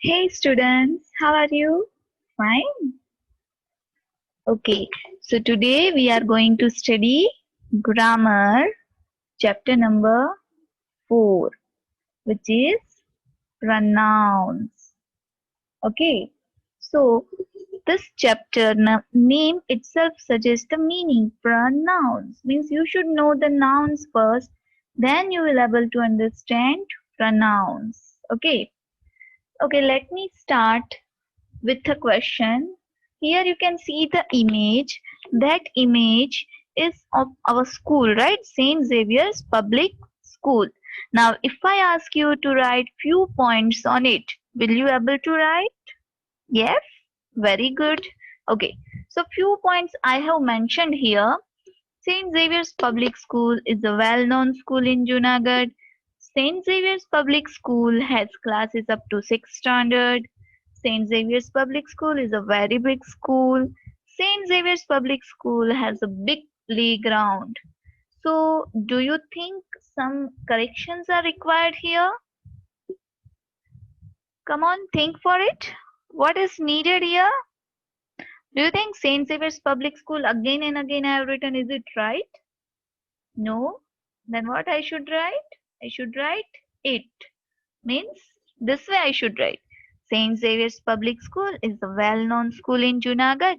Hey students, how are you? Fine. Okay, so today we are going to study grammar chapter number 4, which is pronouns. Okay, so this chapter name itself suggests the meaning. Pronouns means you should know the nouns first, then you will able to understand pronouns. Okay, let me start with a question. Here you can see the image. That image is of our school, right? St. Xavier's Public School. Now, if I ask you to write few points on it, will you able to write? Yes, very good. Okay, so few points I have mentioned here. St. Xavier's Public School is a well-known school in Junagadh. St. Xavier's Public School has classes up to 6th standard. St. Xavier's Public School is a very big school. St. Xavier's Public School has a big playground. So, do you think some corrections are required here? Come on, think for it. What is needed here? Do you think St. Xavier's Public School again and again I have written, is it right? No? Then what I should write? I should write it. Means this way I should write. St. Xavier's Public School is a well-known school in Junagadh.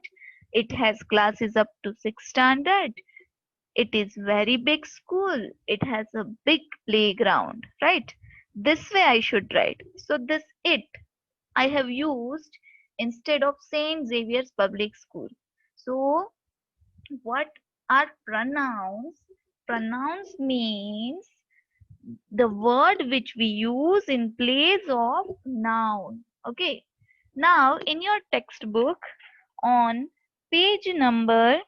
It has classes up to 6th standard. It is very big school. It has a big playground. Right? This way I should write. So this it I have used instead of St. Xavier's Public School. So what are pronouns? Pronouns means the word which we use in place of noun. Okay. Now in your textbook on page number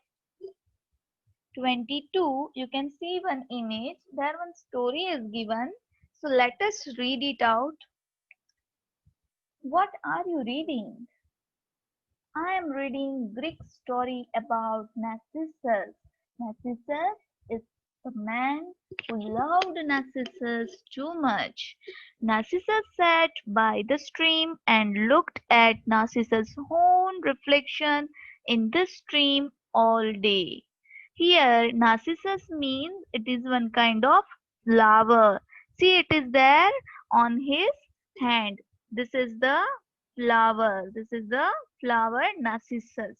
22, you can see one image. There one story is given. So let us read it out. What are you reading? I am reading Greek story about Narcissus. Narcissus is the man who loved Narcissus too much. Narcissus sat by the stream and looked at Narcissus' own reflection in the stream all day. Here, Narcissus means it is one kind of flower. See, it is there on his hand. This is the flower. This is the flower Narcissus.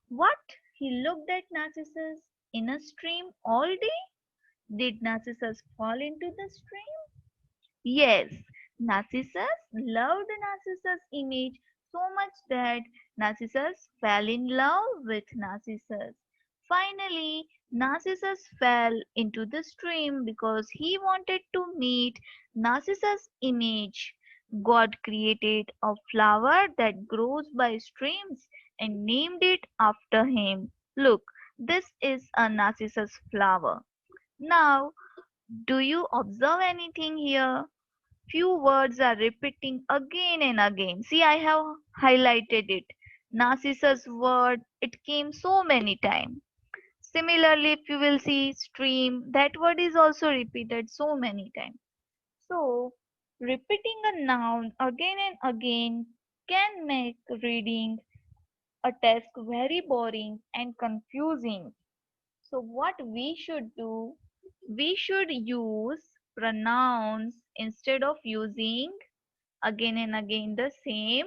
What? He looked at Narcissus in a stream all day? Did Narcissus fall into the stream? Yes. Narcissus loved Narcissus' image so much that Narcissus fell in love with Narcissus. Finally, Narcissus fell into the stream because he wanted to meet Narcissus' image. God created a flower that grows by streams and named it after him. Look, this is a Narcissus flower. Now, do you observe anything here? Few words are repeating again and again. See, I have highlighted it. Narcissus word, it came so many times. Similarly, if you will see stream, that word is also repeated so many times. So, repeating a noun again and again can make reading a task very boring and confusing. So, what we should do, we should use pronouns instead of using again and again the same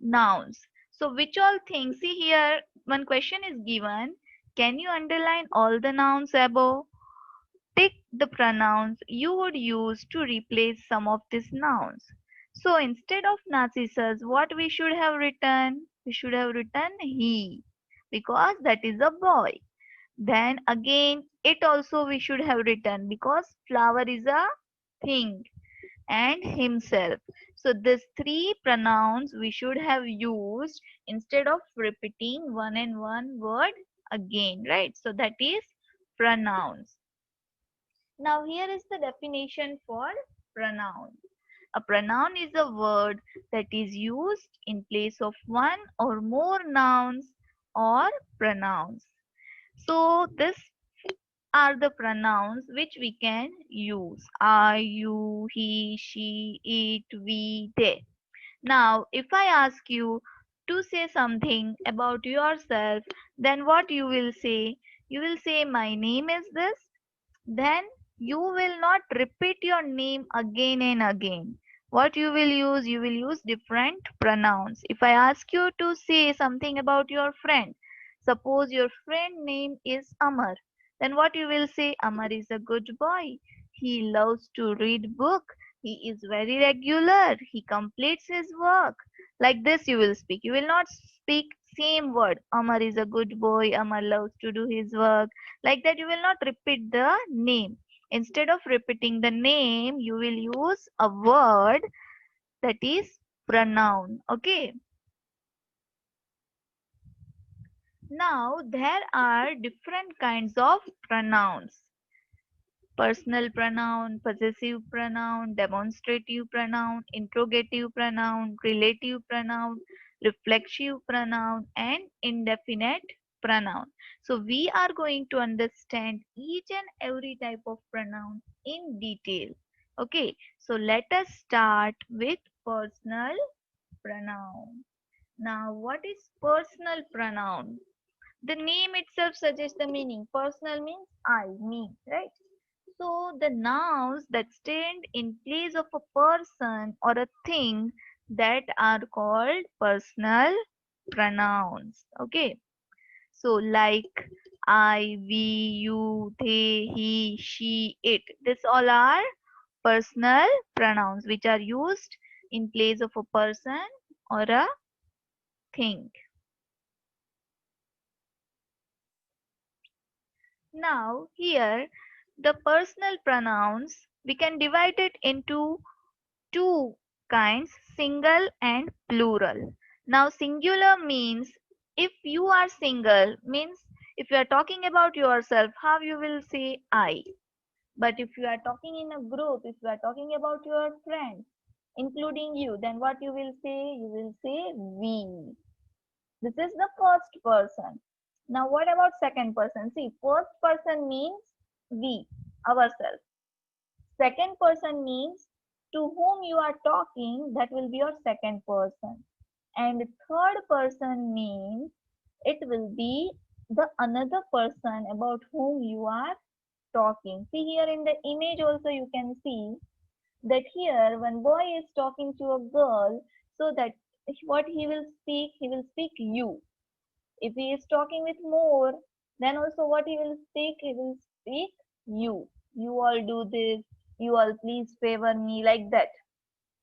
nouns. So which all things? See here, one question is given. Can you underline all the nouns above? Tick the pronouns you would use to replace some of these nouns. So instead of Narcissus, what we should have written? We should have written he, because that is a boy. Then again, it also we should have written because flower is a thing, and himself. So these three pronouns we should have used instead of repeating one and one word again, right? So that is pronouns. Now here is the definition for pronoun. A pronoun is a word that is used in place of one or more nouns or pronouns. So this are the pronouns which we can use. I, you, he, she, it, we, they. Now, if I ask you to say something about yourself, then what you will say? You will say, my name is this. Then you will not repeat your name again and again. What you will use? You will use different pronouns. If I ask you to say something about your friend, suppose your friend name is Amar, then what you will say? Amar is a good boy. He loves to read book. He is very regular. He completes his work. Like this you will speak. You will not speak same word. Amar is a good boy. Amar loves to do his work. Like that you will not repeat the name. Instead of repeating the name, you will use a word that is pronoun. Okay. Now there are different kinds of pronouns. Personal pronoun, possessive pronoun, demonstrative pronoun, interrogative pronoun, relative pronoun, reflexive pronoun, and indefinite pronoun. So we are going to understand each and every type of pronoun in detail. Okay, so let us start with personal pronoun. Now, what is personal pronoun? The name itself suggests the meaning. Personal means I, me, right? So the nouns that stand in place of a person or a thing that are called personal pronouns. Okay. So like I, we, you, they, he, she, it. This all are personal pronouns which are used in place of a person or a thing. Now here the personal pronouns we can divide it into two kinds, single and plural. Now singular means if you are single means if you are talking about yourself, how you will say I. But if you are talking in a group, if you are talking about your friends, including you, then what you will say? You will say we. This is the first person. Now what about second person? See, first person means we, ourselves. Second person means to whom you are talking, that will be your second person. And third person means it will be the another person about whom you are talking. See here in the image also you can see that here when boy is talking to a girl, so that what he will speak you. If he is talking with more, then also what he will speak you. You all do this, you all please favor me, like that.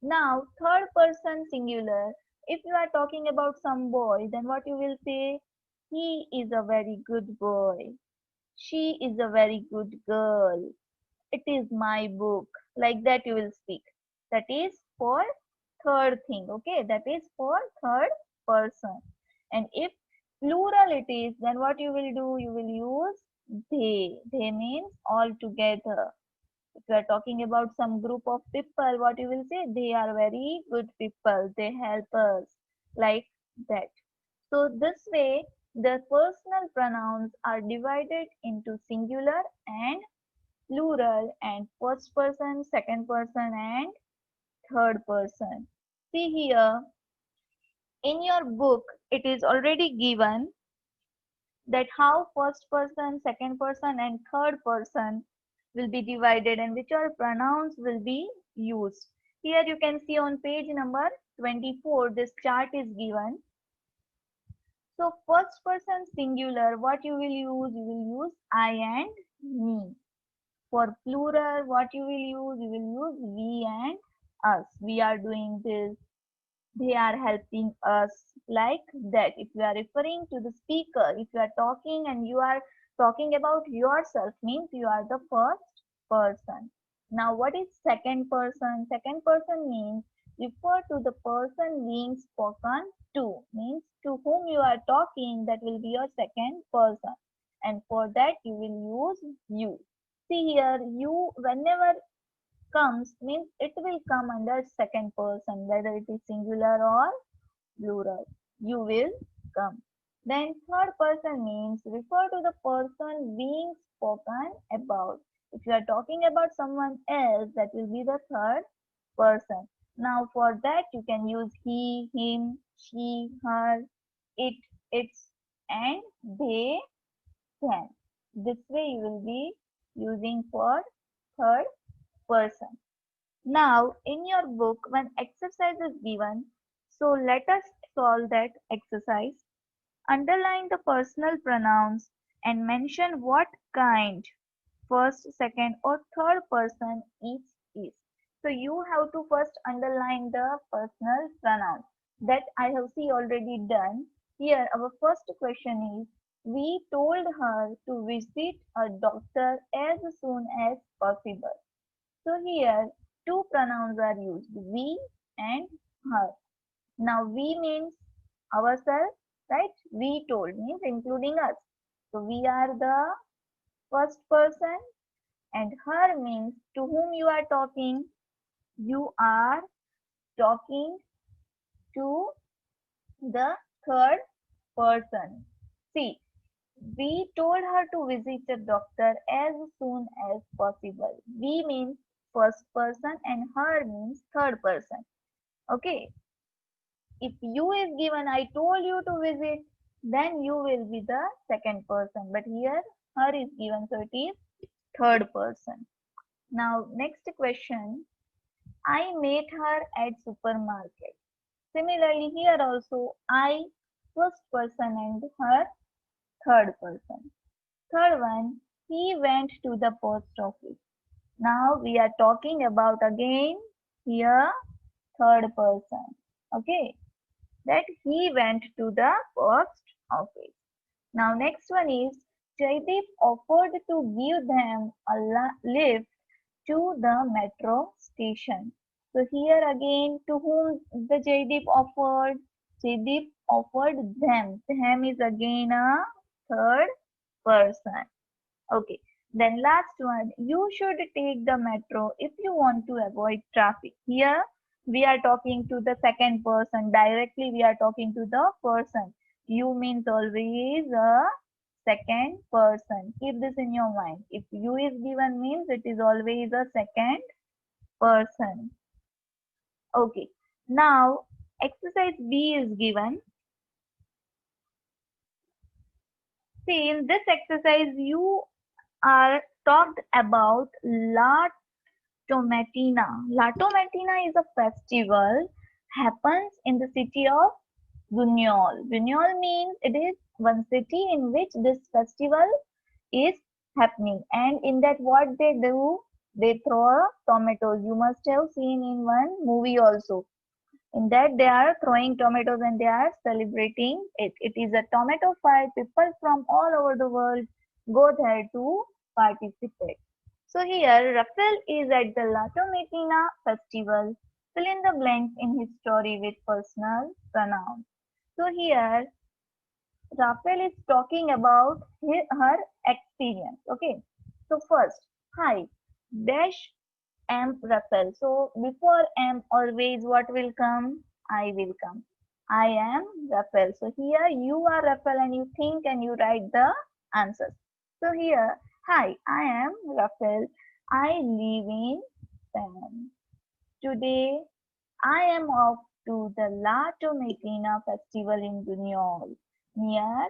Now, third person singular, if you are talking about some boy, then what you will say? He is a very good boy. She is a very good girl. It is my book. Like that you will speak. That is for third thing. Okay, that is for third person. And if plural it is, then what you will do? You will use they. They means all together. If you are talking about some group of people, what you will say? They are very good people. They help us. Like that. So this way, the personal pronouns are divided into singular and plural and first person, second person and third person. See here, in your book, it is already given that how first person, second person and third person will be divided and which are pronouns will be used. Here you can see on page number 24, this chart is given. So first person singular, what you will use? You will use I and me. For plural, what you will use? You will use we and us. We are doing this. They are helping us, like that. If you are referring to the speaker, if you are talking and you are talking about yourself, means you are the first person. Now, what is second person? Second person means refer to the person being spoken to, means to whom you are talking, that will be your second person. And for that, you will use you. See here, you, whenever comes means it will come under second person, whether it is singular or plural. You will come. Then third person means refer to the person being spoken about. If you are talking about someone else, that will be the third person. Now for that you can use he, him, she, her, it, its, and they, them. This way you will be using for third person. Now in your book when exercise is given, so let us solve that exercise. Underline the personal pronouns and mention what kind, first, second, or third person each is. So you have to first underline the personal pronouns. That I have see already done. Here our first question is, we told her to visit a doctor as soon as possible. So here two pronouns are used, we and her. Now we means ourselves, right? We told means including us. So we are the first person, and her means to whom you are talking. You are talking to the third person. See, we told her to visit the doctor as soon as possible. We means first person and her means third person. Okay. If you is given, I told you to visit, then you will be the second person. But here her is given, so it is third person. Now next question. I met her at supermarket. Similarly, here also I first person and her third person. Third one, he went to the post office. Now we are talking about again here third person. Okay, that he went to the post office. Now next one is Jaideep offered to give them a lift to the metro station. So here again to whom the Jaideep offered? Jaideep offered them. Them is again a third person. Okay. Then last one, you should take the metro if you want to avoid traffic. Here we are talking to the second person. Directly we are talking to the person. You means always a second person. Keep this in your mind. If you is given means it is always a second person. Okay. Now exercise B is given. See, in this exercise you are talked about La Tomatina. La Tomatina is a festival happens in the city of Buñol. Buñol means it is one city in which this festival is happening, and in that what they do, they throw tomatoes. You must have seen in one movie also. In that they are throwing tomatoes and they are celebrating it. It is a tomato fight. People from all over the world go there to participate. So here Raphael is at the La Tomatina festival. Fill in the blanks in his story with personal pronouns. So here Raphael is talking about her experience. Okay. So first, hi, dash am Raphael. So before am always what will come? I will come. I am Raphael. So here you are Raphael and you think and you write the answers. So here, hi, I am Raphael. I live in Spain. Today I am off to the La Tomatina festival in Buñol near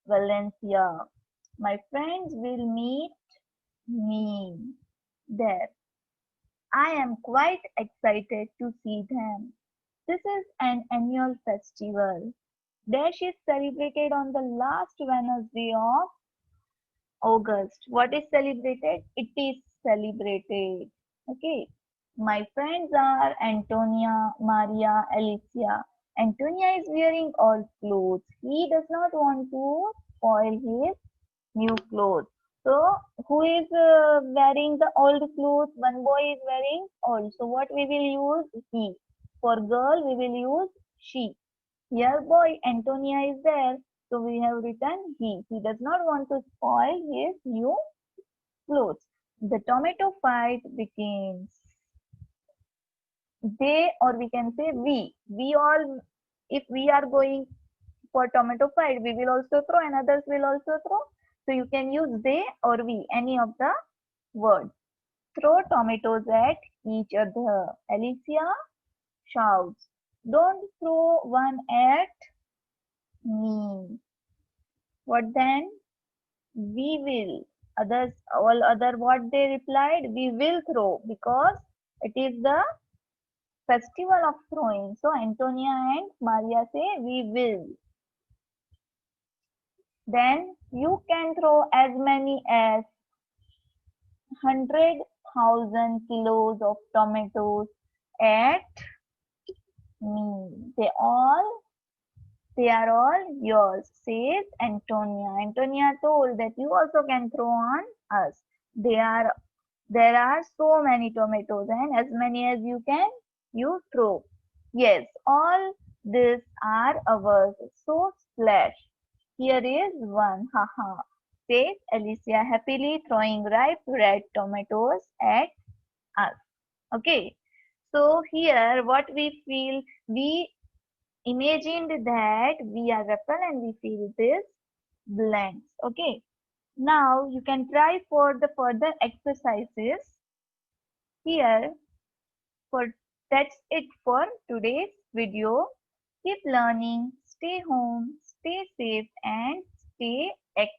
Valencia. My friends will meet me there. I am quite excited to see them. This is an annual festival. Dash is celebrated on the last Wednesday of August. What is celebrated? It is celebrated. Okay. My friends are Antonia, Maria, Alicia. Antonia is wearing old clothes. He does not want to spoil his new clothes. So, who is wearing the old clothes? One boy is wearing old. So, what we will use? He. For girl, we will use she. Here, boy, Antonia is there. So, we have written he. He does not want to spoil his new clothes. The tomato fight begins. They, or we can say we all, if we are going for tomato fight, we will also throw and others will also throw. So you can use they or we, any of the words. Throw tomatoes at each other. Alicia shouts. Don't throw one at me. What then? We will. Others, all other what they replied? We will throw because it is the festival of throwing. So Antonia and Maria say we will. Then you can throw as many as 100,000 kilos of tomatoes at me. They are all yours, says Antonia. Antonia told that you also can throw on us. There are so many tomatoes and as many as you throw. Yes, all these are ours. So splash. Here is one, haha, says Alicia happily throwing ripe red tomatoes at us. Okay, so here what we feel, we imagined that we are apple and we feel this blanks. Okay, now you can try for the further exercises here. For that's it for today's video. Keep learning, stay home, stay safe and stay active.